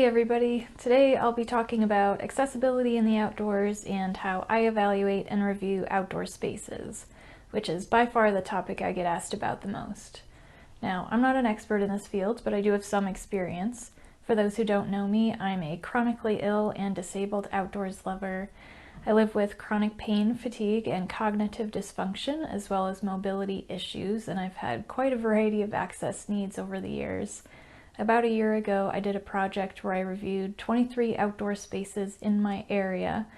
Hey everybody! Today I'll be talking about accessibility in the outdoors and how I evaluate and review outdoor spaces, which is by far the topic I get asked about the most. Now, I'm not an expert in this field, but I do have some experience. For those who don't know me, I'm a chronically ill and disabled outdoors lover. I live with chronic pain, fatigue, and cognitive dysfunction, as well as mobility issues, and I've had quite a variety of access needs over the years. About a year ago, I did a project where I reviewed 23 outdoor spaces in my area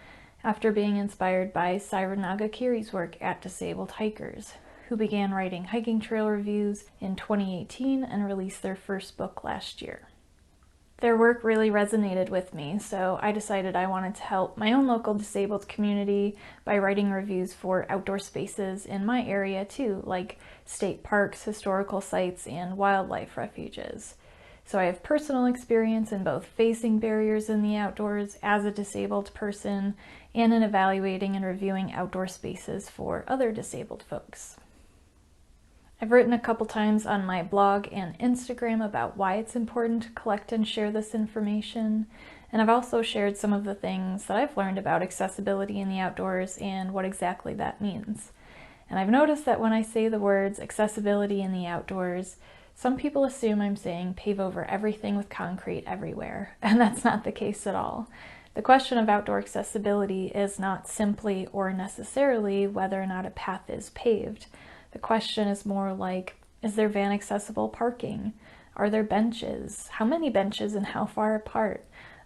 after being inspired by Syren Nagakyrie's work at Disabled Hikers, who began writing hiking trail reviews in 2018 and released their first book last year. Their work really resonated with me, so I decided I wanted to help my own local disabled community by writing reviews for outdoor spaces in my area too, like state parks, historical sites, and wildlife refuges. So I have personal experience in both facing barriers in the outdoors as a disabled person and in evaluating and reviewing outdoor spaces for other disabled folks. I've written a couple times on my blog and Instagram about why it's important to collect and share this information, and I've also shared some of the things that I've learned about accessibility in the outdoors and what exactly that means. And I've noticed that when I say the words accessibility in the outdoors, some people assume I'm saying pave over everything with concrete everywhere, and that's not the case at all. The question of outdoor accessibility is not simply or necessarily whether or not a path is paved. The question is more like, is there van accessible parking? Are there benches? How many benches and how far apart?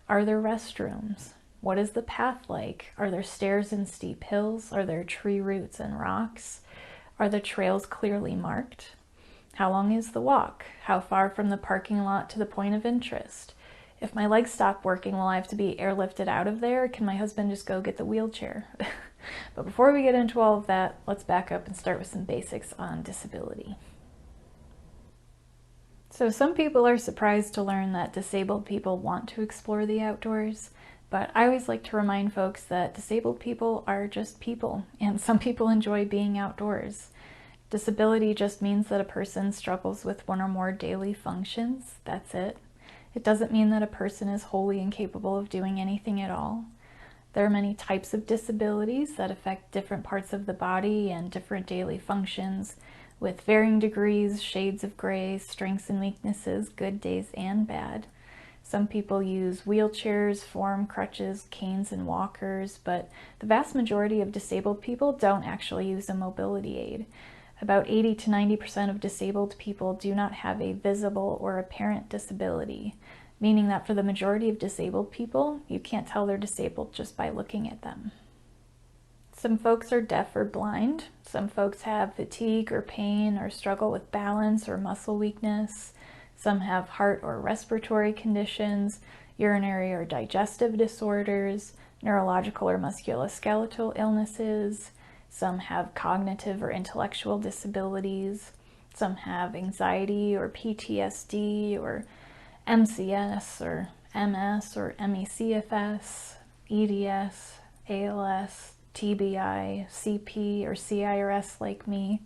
Are there restrooms? What is the path like? Are there stairs and steep hills? Are there tree roots and rocks? Are the trails clearly marked? How long is the walk? How far from the parking lot to the point of interest? If my legs stop working, will I have to be airlifted out of there? Or can my husband just go get the wheelchair? But before we get into all of that, let's back up and start with some basics on disability. So some people are surprised to learn that disabled people want to explore the outdoors, but I always like to remind folks that disabled people are just people, and some people enjoy being outdoors. Disability just means that a person struggles with one or more daily functions. That's it. It doesn't mean that a person is wholly incapable of doing anything at all. There are many types of disabilities that affect different parts of the body and different daily functions, with varying degrees, shades of gray, strengths and weaknesses, good days and bad. Some people use wheelchairs, form crutches, canes, and walkers, but the vast majority of disabled people don't actually use a mobility aid. About 80 to 90% of disabled people do not have a visible or apparent disability, meaning that for the majority of disabled people, you can't tell they're disabled just by looking at them. Some folks are deaf or blind. Some folks have fatigue or pain or struggle with balance or muscle weakness. Some have heart or respiratory conditions, urinary or digestive disorders, neurological or musculoskeletal illnesses. Some have cognitive or intellectual disabilities. Some have anxiety or PTSD or MCS or MS or MECFS, EDS, ALS, TBI, CP, or CIRS like me.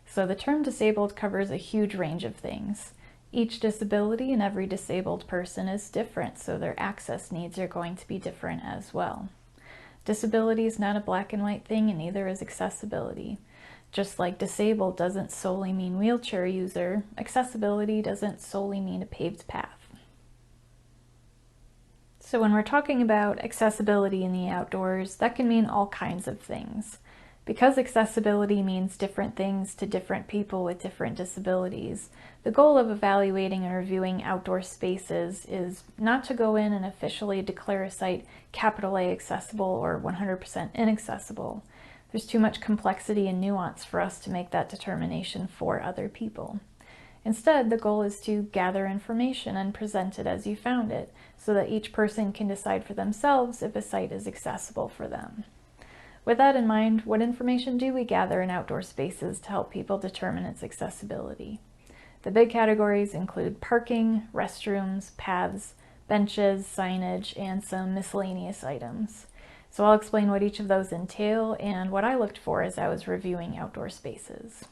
So the term disabled covers a huge range of things. Each disability and every disabled person is different, so their access needs are going to be different as well. Disability is not a black and white thing, and neither is accessibility. Just like disabled doesn't solely mean wheelchair user, accessibility doesn't solely mean a paved path. So when we're talking about accessibility in the outdoors, that can mean all kinds of things. Because accessibility means different things to different people with different disabilities, the goal of evaluating and reviewing outdoor spaces is not to go in and officially declare a site capital A accessible or 100% inaccessible. There's too much complexity and nuance for us to make that determination for other people. Instead, the goal is to gather information and present it as you found it, so that each person can decide for themselves if a site is accessible for them. With that in mind, what information do we gather in outdoor spaces to help people determine its accessibility? The big categories include parking, restrooms, paths, benches, signage, and some miscellaneous items. So I'll explain what each of those entail and what I looked for as I was reviewing outdoor spaces.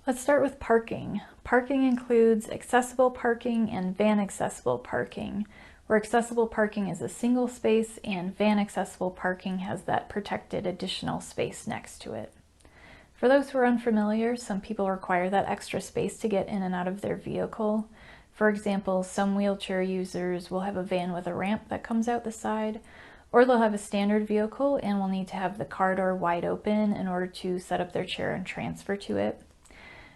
Let's start with parking. Parking includes accessible parking and van accessible parking, where accessible parking is a single space and van accessible parking has that protected additional space next to it. For those who are unfamiliar, some people require that extra space to get in and out of their vehicle. For example, some wheelchair users will have a van with a ramp that comes out the side, or they'll have a standard vehicle and will need to have the car door wide open in order to set up their chair and transfer to it.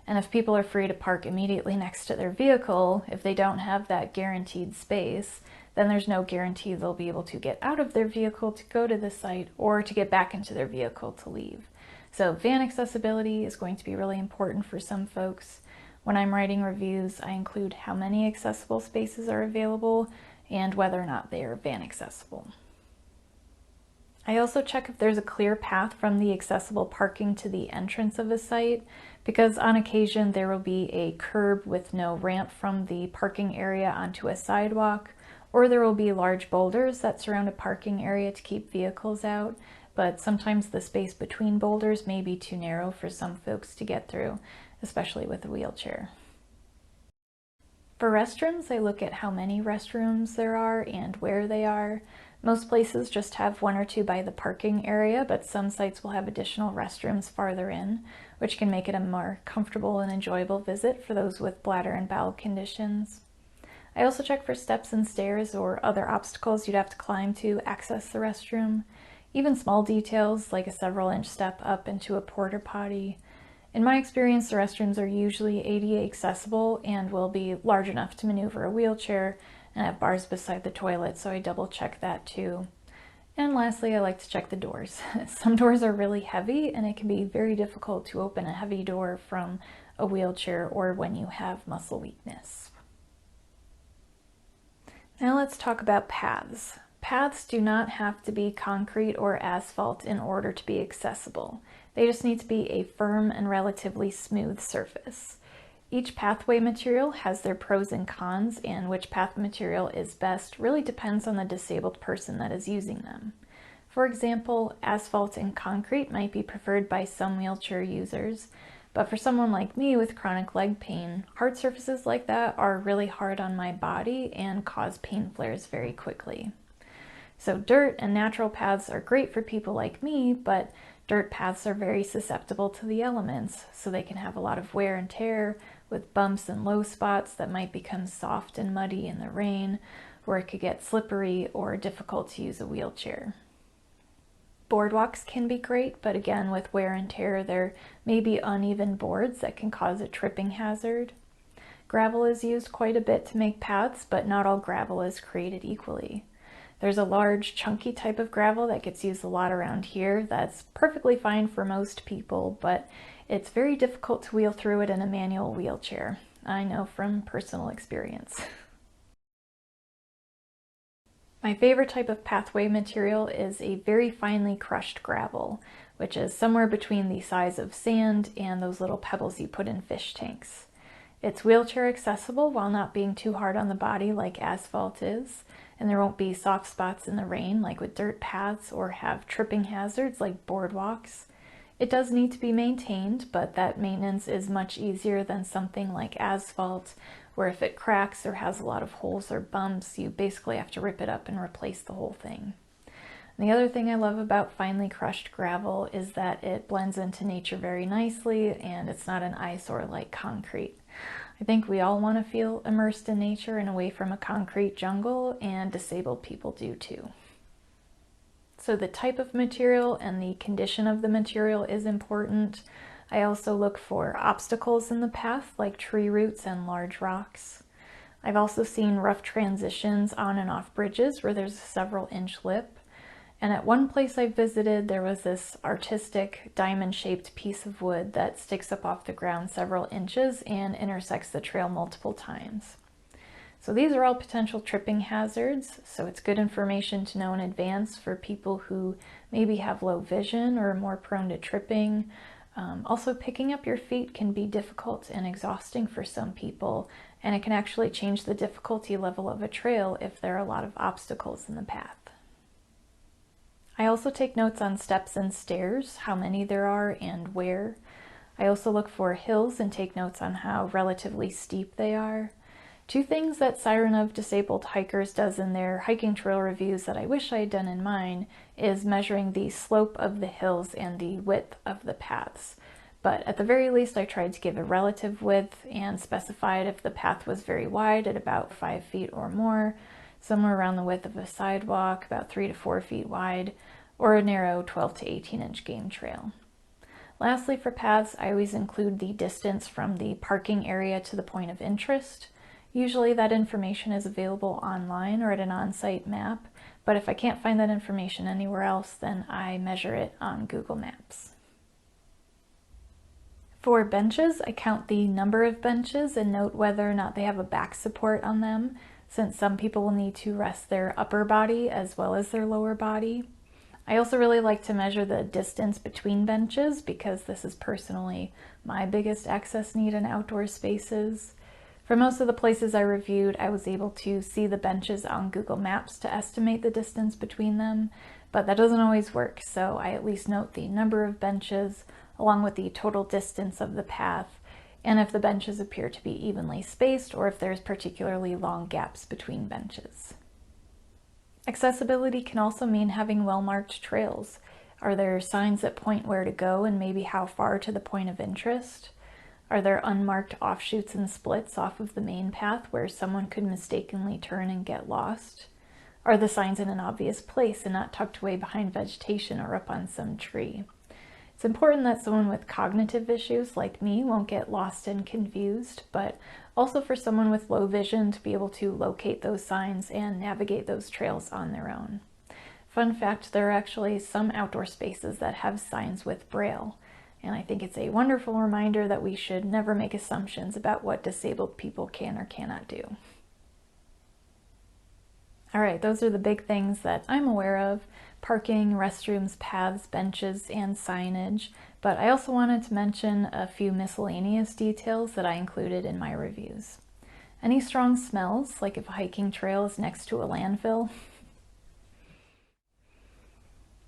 And if people are free to park immediately next to their vehicle, if they don't have that guaranteed space, then there's no guarantee they'll be able to get out of their vehicle to go to the site or to get back into their vehicle to leave. So van accessibility is going to be really important for some folks. When I'm writing reviews, I include how many accessible spaces are available and whether or not they are van accessible. I also check if there's a clear path from the accessible parking to the entrance of a site, because on occasion there will be a curb with no ramp from the parking area onto a sidewalk, or there will be large boulders that surround a parking area to keep vehicles out, but sometimes the space between boulders may be too narrow for some folks to get through, especially with a wheelchair. For restrooms, I look at how many restrooms there are and where they are. Most places just have one or two by the parking area, but some sites will have additional restrooms farther in, which can make it a more comfortable and enjoyable visit for those with bladder and bowel conditions. I also check for steps and stairs or other obstacles you'd have to climb to access the restroom. Even small details like a several-inch step up into a porta potty. In my experience, the restrooms are usually ADA accessible and will be large enough to maneuver a wheelchair and have bars beside the toilet, so I double check that too. And lastly, I like to check the doors. Some doors are really heavy and it can be very difficult to open a heavy door from a wheelchair or when you have muscle weakness. Now let's talk about paths. Paths do not have to be concrete or asphalt in order to be accessible. They just need to be a firm and relatively smooth surface. Each pathway material has their pros and cons, and which path material is best really depends on the disabled person that is using them. For example, asphalt and concrete might be preferred by some wheelchair users, but for someone like me with chronic leg pain, hard surfaces like that are really hard on my body and cause pain flares very quickly. So dirt and natural paths are great for people like me, but dirt paths are very susceptible to the elements, so they can have a lot of wear and tear with bumps and low spots that might become soft and muddy in the rain, where it could get slippery or difficult to use a wheelchair. Boardwalks can be great, but again, with wear and tear, there may be uneven boards that can cause a tripping hazard. Gravel is used quite a bit to make paths, but not all gravel is created equally. There's a large, chunky type of gravel that gets used a lot around here that's perfectly fine for most people, but it's very difficult to wheel through it in a manual wheelchair. I know from personal experience. My favorite type of pathway material is a very finely crushed gravel, which is somewhere between the size of sand and those little pebbles you put in fish tanks. It's wheelchair accessible while not being too hard on the body like asphalt is, and there won't be soft spots in the rain like with dirt paths or have tripping hazards like boardwalks. It does need to be maintained, but that maintenance is much easier than something like asphalt, where if it cracks or has a lot of holes or bumps, you basically have to rip it up and replace the whole thing. And the other thing I love about finely crushed gravel is that it blends into nature very nicely and it's not an eyesore like concrete. I think we all want to feel immersed in nature and away from a concrete jungle, and disabled people do too. So the type of material and the condition of the material is important. I also look for obstacles in the path like tree roots and large rocks. I've also seen rough transitions on and off bridges where there's a several-inch lip. And at one place I visited, there was this artistic diamond-shaped piece of wood that sticks up off the ground several inches and intersects the trail multiple times. So these are all potential tripping hazards, so it's good information to know in advance for people who maybe have low vision or are more prone to tripping. Also, picking up your feet can be difficult and exhausting for some people, and it can actually change the difficulty level of a trail if there are a lot of obstacles in the path. I also take notes on steps and stairs, how many there are and where. I also look for hills and take notes on how relatively steep they are. Two things that Syren of Disabled Hikers does in their hiking trail reviews that I wish I had done in mine is measuring the slope of the hills and the width of the paths. But at the very least, I tried to give a relative width and specified if the path was very wide at about 5 feet or more, somewhere around the width of a sidewalk, about 3 to 4 feet wide, or a narrow 12 to 18-inch game trail. Lastly, for paths, I always include the distance from the parking area to the point of interest. Usually that information is available online or at an on-site map, but if I can't find that information anywhere else, then I measure it on Google Maps. For benches, I count the number of benches and note whether or not they have a back support on them, since some people will need to rest their upper body as well as their lower body. I also really like to measure the distance between benches because this is personally my biggest access need in outdoor spaces. For most of the places I reviewed, I was able to see the benches on Google Maps to estimate the distance between them, but that doesn't always work, so I at least note the number of benches along with the total distance of the path, and if the benches appear to be evenly spaced or if there's particularly long gaps between benches. Accessibility can also mean having well-marked trails. Are there signs that point where to go and maybe how far to the point of interest? Are there unmarked offshoots and splits off of the main path where someone could mistakenly turn and get lost? Are the signs in an obvious place and not tucked away behind vegetation or up on some tree? It's important that someone with cognitive issues like me won't get lost and confused, but also for someone with low vision to be able to locate those signs and navigate those trails on their own. Fun fact, there are actually some outdoor spaces that have signs with Braille, and I think it's a wonderful reminder that we should never make assumptions about what disabled people can or cannot do. All right, those are the big things that I'm aware of: parking, restrooms, paths, benches, and signage. But I also wanted to mention a few miscellaneous details that I included in my reviews. Any strong smells, like if a hiking trail is next to a landfill.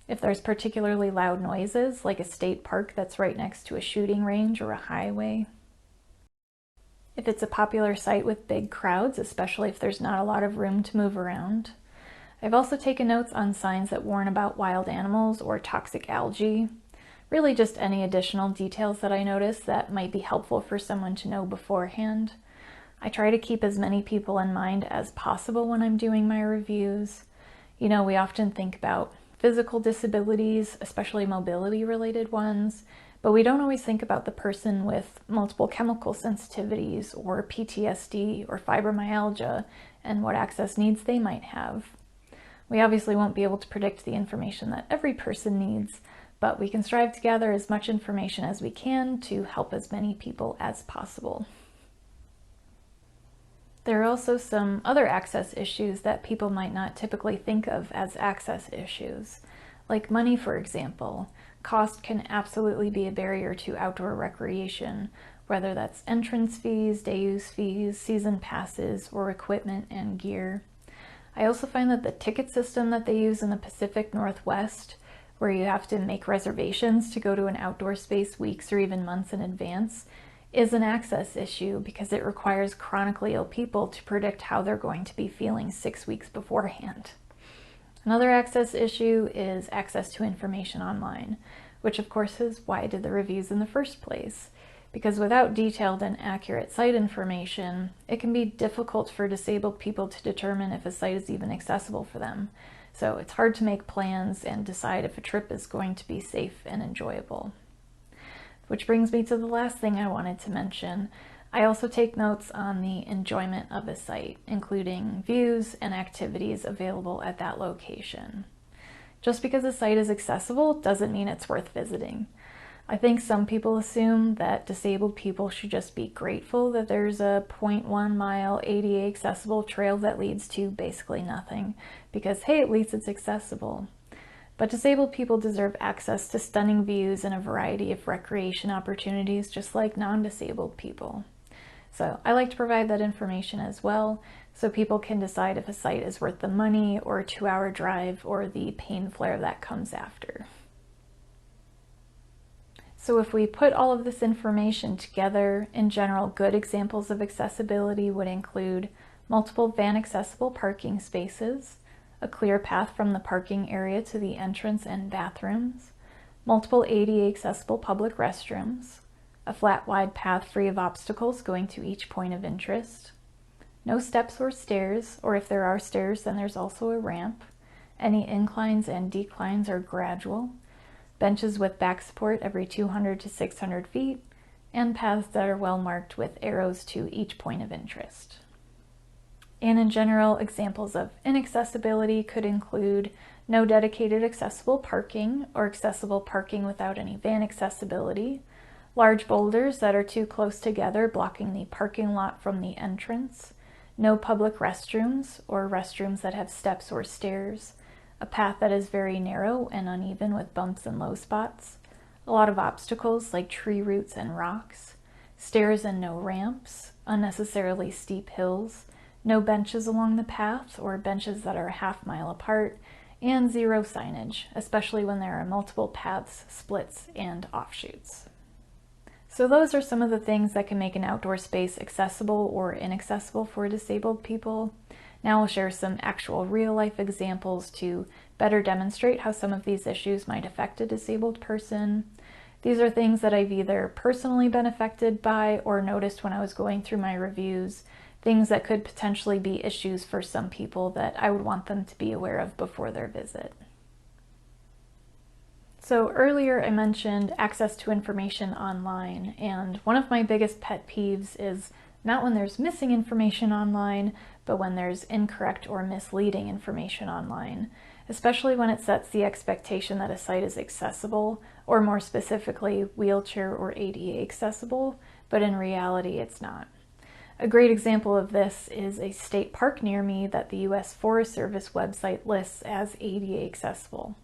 If there's particularly loud noises, like a state park that's right next to a shooting range or a highway. If it's a popular site with big crowds, especially if there's not a lot of room to move around. I've also taken notes on signs that warn about wild animals or toxic algae. Really just any additional details that I notice that might be helpful for someone to know beforehand. I try to keep as many people in mind as possible when I'm doing my reviews. You know, we often think about physical disabilities, especially mobility-related ones, but we don't always think about the person with multiple chemical sensitivities or PTSD or fibromyalgia and what access needs they might have. We obviously won't be able to predict the information that every person needs, but we can strive to gather as much information as we can to help as many people as possible. There are also some other access issues that people might not typically think of as access issues, like money, for example. Cost can absolutely be a barrier to outdoor recreation, whether that's entrance fees, day use fees, season passes, or equipment and gear. I also find that the ticket system that they use in the Pacific Northwest, where you have to make reservations to go to an outdoor space weeks or even months in advance, is an access issue because it requires chronically ill people to predict how they're going to be feeling 6 weeks beforehand. Another access issue is access to information online, which of course is why I did the reviews in the first place. Because without detailed and accurate site information, it can be difficult for disabled people to determine if a site is even accessible for them. So it's hard to make plans and decide if a trip is going to be safe and enjoyable. Which brings me to the last thing I wanted to mention. I also take notes on the enjoyment of a site, including views and activities available at that location. Just because a site is accessible doesn't mean it's worth visiting. I think some people assume that disabled people should just be grateful that there's a 0.1 mile ADA accessible trail that leads to basically nothing, because hey, at least it's accessible. But disabled people deserve access to stunning views and a variety of recreation opportunities just like non-disabled people. So I like to provide that information as well, so people can decide if a site is worth the money or a 2-hour drive or the pain flare that comes after. So if we put all of this information together, in general, good examples of accessibility would include multiple van accessible parking spaces, a clear path from the parking area to the entrance and bathrooms, multiple ADA accessible public restrooms, a flat wide path free of obstacles going to each point of interest, no steps or stairs, or if there are stairs then there's also a ramp, any inclines and declines are gradual, benches with back support every 200 to 600 feet, and paths that are well marked with arrows to each point of interest. And in general, examples of inaccessibility could include no dedicated accessible parking or accessible parking without any van accessibility, large boulders that are too close together blocking the parking lot from the entrance, no public restrooms or restrooms that have steps or stairs, a path that is very narrow and uneven with bumps and low spots, a lot of obstacles like tree roots and rocks, stairs and no ramps, unnecessarily steep hills, no benches along the path or benches that are a half-mile apart, and zero signage, especially when there are multiple paths, splits, and offshoots. So those are some of the things that can make an outdoor space accessible or inaccessible for disabled people. Now I'll share some actual real-life examples to better demonstrate how some of these issues might affect a disabled person. These are things that I've either personally been affected by or noticed when I was going through my reviews, things that could potentially be issues for some people that I would want them to be aware of before their visit. So earlier I mentioned access to information online, and one of my biggest pet peeves is not when there's missing information online, but when there's incorrect or misleading information online, especially when it sets the expectation that a site is accessible, or more specifically, wheelchair or ADA accessible, but in reality it's not. A great example of this is a state park near me that the U.S. Forest Service website lists as ADA accessible.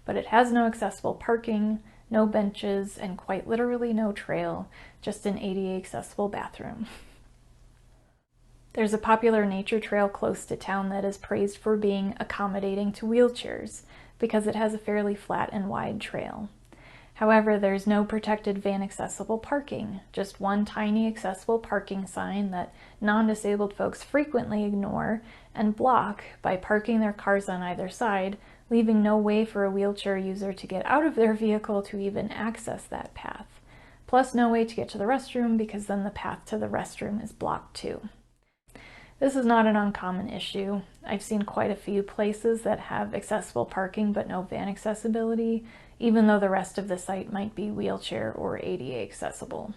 But it has no accessible parking, no benches, and quite literally no trail, just an ADA accessible bathroom. There's a popular nature trail close to town that is praised for being accommodating to wheelchairs because it has a fairly flat and wide trail. However, there's no protected van accessible parking, just one tiny accessible parking sign that non-disabled folks frequently ignore and block by parking their cars on either side, leaving no way for a wheelchair user to get out of their vehicle to even access that path. Plus no way to get to the restroom because then the path to the restroom is blocked too. This is not an uncommon issue. I've seen quite a few places that have accessible parking but no van accessibility, even though the rest of the site might be wheelchair or ADA accessible.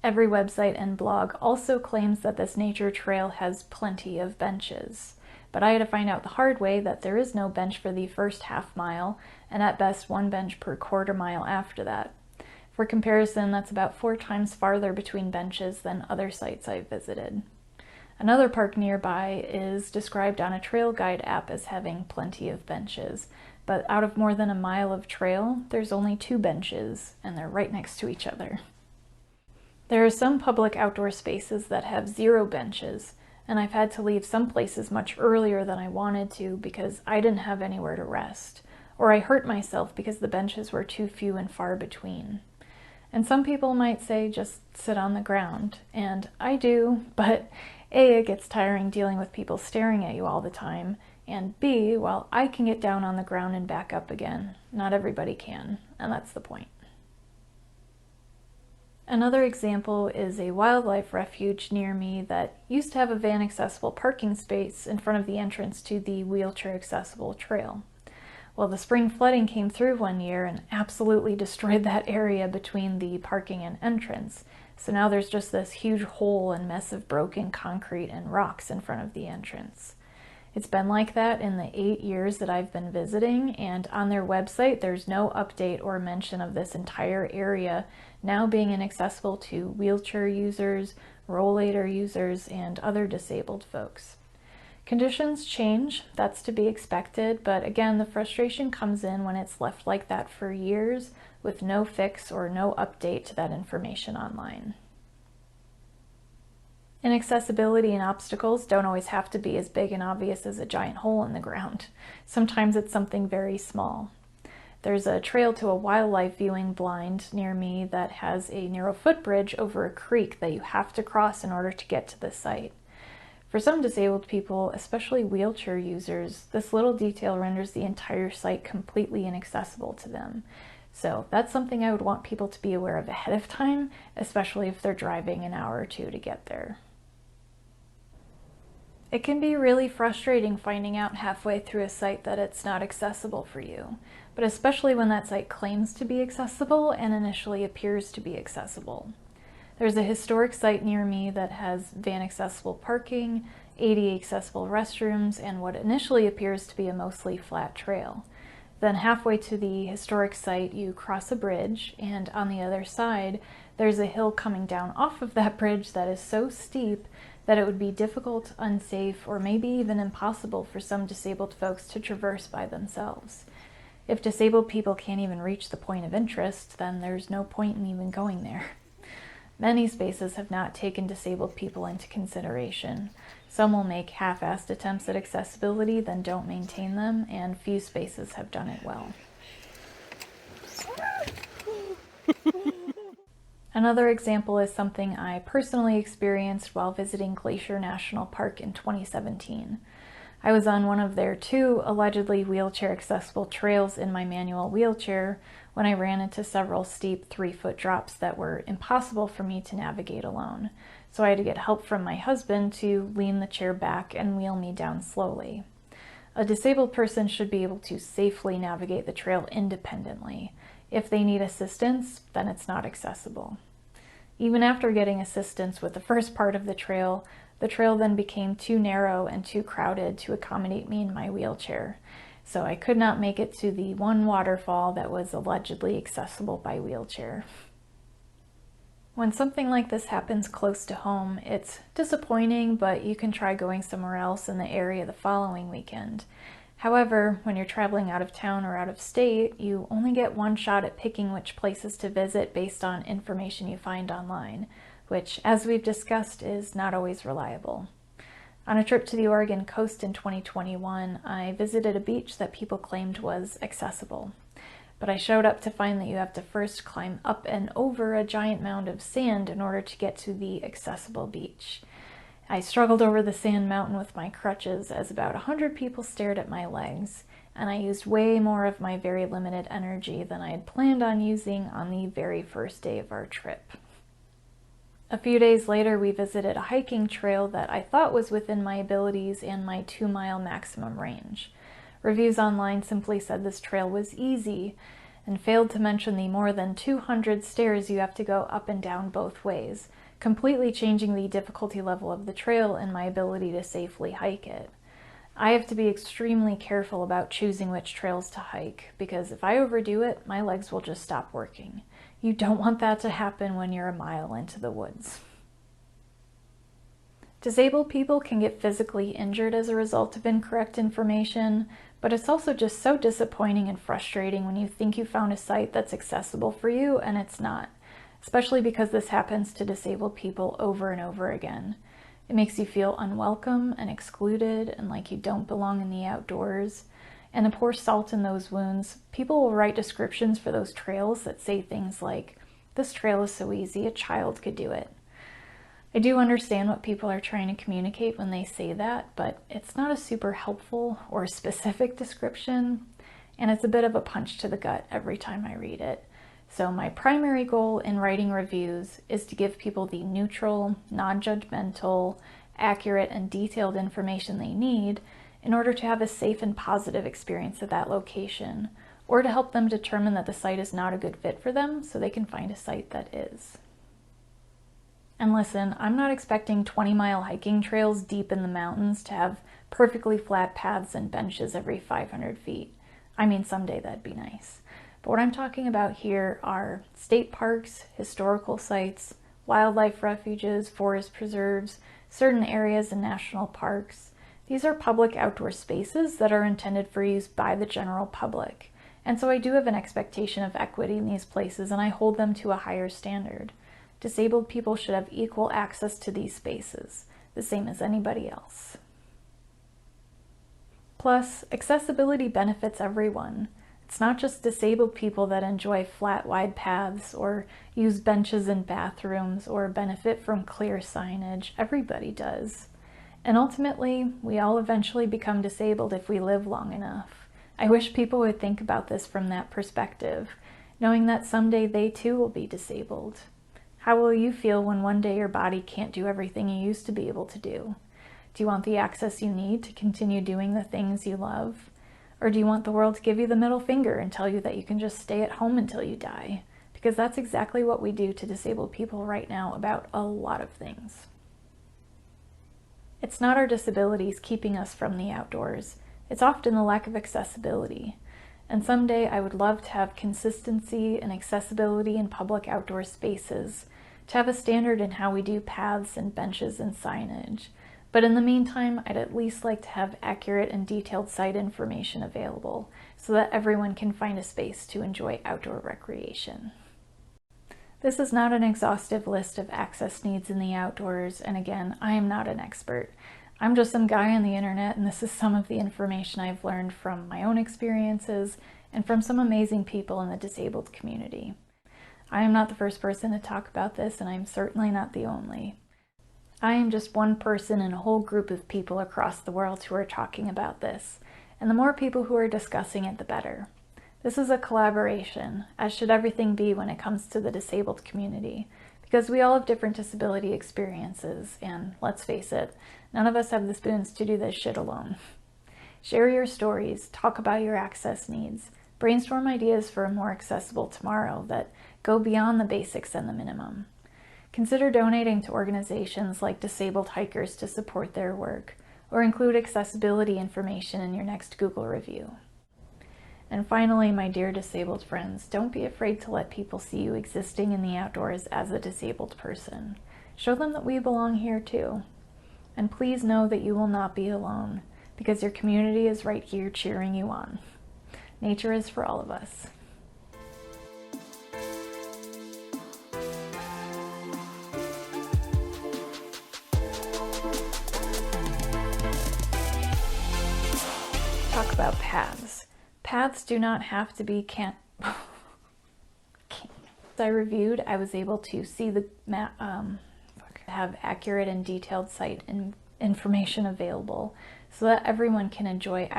Every website and blog also claims that this nature trail has plenty of benches, but I had to find out the hard way that there is no bench for the first half mile, and at best one bench per quarter mile after that. For comparison, that's about 4 times farther between benches than other sites I've visited. Another park nearby is described on a trail guide app as having plenty of benches, but out of more than a mile of trail, there's only 2 benches, and they're right next to each other. There are some public outdoor spaces that have 0 benches, and I've had to leave some places much earlier than I wanted to because I didn't have anywhere to rest, or I hurt myself because the benches were too few and far between. And some people might say just sit on the ground, and I do, but A, it gets tiring dealing with people staring at you all the time, and B, well, I can get down on the ground and back up again. Not everybody can, and that's the point. Another example is a wildlife refuge near me that used to have a van accessible parking space in front of the entrance to the wheelchair accessible trail. Well, the spring flooding came through one year and absolutely destroyed that area between the parking and entrance. So now there's just this huge hole and mess of broken concrete and rocks in front of the entrance. It's been like that in the 8 years that I've been visiting, and on their website there's no update or mention of this entire area now being inaccessible to wheelchair users, rollator users, and other disabled folks. Conditions change, that's to be expected, but again, the frustration comes in when it's left like that for years with no fix or no update to that information online. Inaccessibility and obstacles don't always have to be as big and obvious as a giant hole in the ground. Sometimes it's something very small. There's a trail to a wildlife viewing blind near me that has a narrow footbridge over a creek that you have to cross in order to get to the site. For some disabled people, especially wheelchair users, this little detail renders the entire site completely inaccessible to them. So that's something I would want people to be aware of ahead of time, especially if they're driving an hour or two to get there. It can be really frustrating finding out halfway through a site that it's not accessible for you, but especially when that site claims to be accessible and initially appears to be accessible. There's a historic site near me that has van accessible parking, ADA accessible restrooms, and what initially appears to be a mostly flat trail. Then halfway to the historic site, you cross a bridge, and on the other side, there's a hill coming down off of that bridge that is so steep that it would be difficult, unsafe, or maybe even impossible for some disabled folks to traverse by themselves. If disabled people can't even reach the point of interest, then there's no point in even going there. Many spaces have not taken disabled people into consideration. Some will make half-assed attempts at accessibility, then don't maintain them, and few spaces have done it well. Another example is something I personally experienced while visiting Glacier National Park in 2017. I was on one of their 2 allegedly wheelchair accessible trails in my manual wheelchair when I ran into several steep 3-foot drops that were impossible for me to navigate alone. So I had to get help from my husband to lean the chair back and wheel me down slowly. A disabled person should be able to safely navigate the trail independently. If they need assistance, then it's not accessible. Even after getting assistance with the first part of the trail then became too narrow and too crowded to accommodate me in my wheelchair. So I could not make it to the one waterfall that was allegedly accessible by wheelchair. When something like this happens close to home, it's disappointing, but you can try going somewhere else in the area the following weekend. However, when you're traveling out of town or out of state, you only get one shot at picking which places to visit based on information you find online, which, as we've discussed, is not always reliable. On a trip to the Oregon coast in 2021, I visited a beach that people claimed was accessible. But I showed up to find that you have to first climb up and over a giant mound of sand in order to get to the accessible beach. I struggled over the sand mountain with my crutches as about 100 people stared at my legs, and I used way more of my very limited energy than I had planned on using on the very first day of our trip. A few days later, we visited a hiking trail that I thought was within my abilities and my 2-mile maximum range. Reviews online simply said this trail was easy, and failed to mention the more than 200 stairs you have to go up and down both ways, completely changing the difficulty level of the trail and my ability to safely hike it. I have to be extremely careful about choosing which trails to hike, because if I overdo it, my legs will just stop working. You don't want that to happen when you're a mile into the woods. Disabled people can get physically injured as a result of incorrect information, but it's also just so disappointing and frustrating when you think you found a site that's accessible for you and it's not, especially because this happens to disabled people over and over again. It makes you feel unwelcome and excluded and like you don't belong in the outdoors. And to pour salt in those wounds, people will write descriptions for those trails that say things like, "This trail is so easy, a child could do it." I do understand what people are trying to communicate when they say that, but it's not a super helpful or specific description, and it's a bit of a punch to the gut every time I read it. So my primary goal in writing reviews is to give people the neutral, non-judgmental, accurate, and detailed information they need in order to have a safe and positive experience at that location, or to help them determine that the site is not a good fit for them so they can find a site that is. And listen, I'm not expecting 20-mile hiking trails deep in the mountains to have perfectly flat paths and benches every 500 feet. I mean, someday that'd be nice. But what I'm talking about here are state parks, historical sites, wildlife refuges, forest preserves, certain areas in national parks. These are public outdoor spaces that are intended for use by the general public. And so I do have an expectation of equity in these places, and I hold them to a higher standard. Disabled people should have equal access to these spaces, the same as anybody else. Plus, accessibility benefits everyone. It's not just disabled people that enjoy flat, wide paths or use benches in bathrooms or benefit from clear signage. Everybody does. And ultimately, we all eventually become disabled if we live long enough. I wish people would think about this from that perspective, knowing that someday they too will be disabled. How will you feel when one day your body can't do everything you used to be able to do? Do you want the access you need to continue doing the things you love? Or do you want the world to give you the middle finger and tell you that you can just stay at home until you die? Because that's exactly what we do to disabled people right now about a lot of things. It's not our disabilities keeping us from the outdoors. It's often the lack of accessibility. And someday I would love to have consistency and accessibility in public outdoor spaces, to have a standard in how we do paths and benches and signage. But in the meantime, I'd at least like to have accurate and detailed site information available so that everyone can find a space to enjoy outdoor recreation. This is not an exhaustive list of access needs in the outdoors, and again, I am not an expert. I'm just some guy on the internet, and this is some of the information I've learned from my own experiences and from some amazing people in the disabled community. I am not the first person to talk about this, and I'm certainly not the only. I am just one person in a whole group of people across the world who are talking about this, and the more people who are discussing it, the better. This is a collaboration, as should everything be when it comes to the disabled community, because we all have different disability experiences, and let's face it, none of us have the spoons to do this shit alone. Share your stories, talk about your access needs, brainstorm ideas for a more accessible tomorrow that go beyond the basics and the minimum. Consider donating to organizations like Disabled Hikers to support their work, or include accessibility information in your next Google review. And finally, my dear disabled friends, don't be afraid to let people see you existing in the outdoors as a disabled person. Show them that we belong here too. And please know that you will not be alone, because your community is right here cheering you on. Nature is for all of us. Talk about paths. Paths do not have to be I reviewed, I was able to see the map, have accurate and detailed site information available so that everyone can enjoy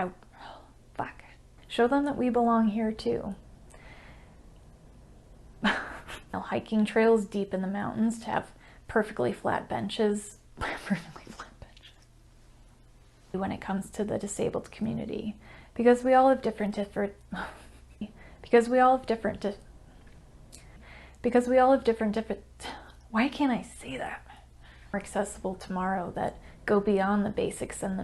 Show them that we belong here too. Hiking trails deep in the mountains to have perfectly flat benches. When it comes to the disabled community, because we all have different why can't I say that? More accessible tomorrow that go beyond the basics and the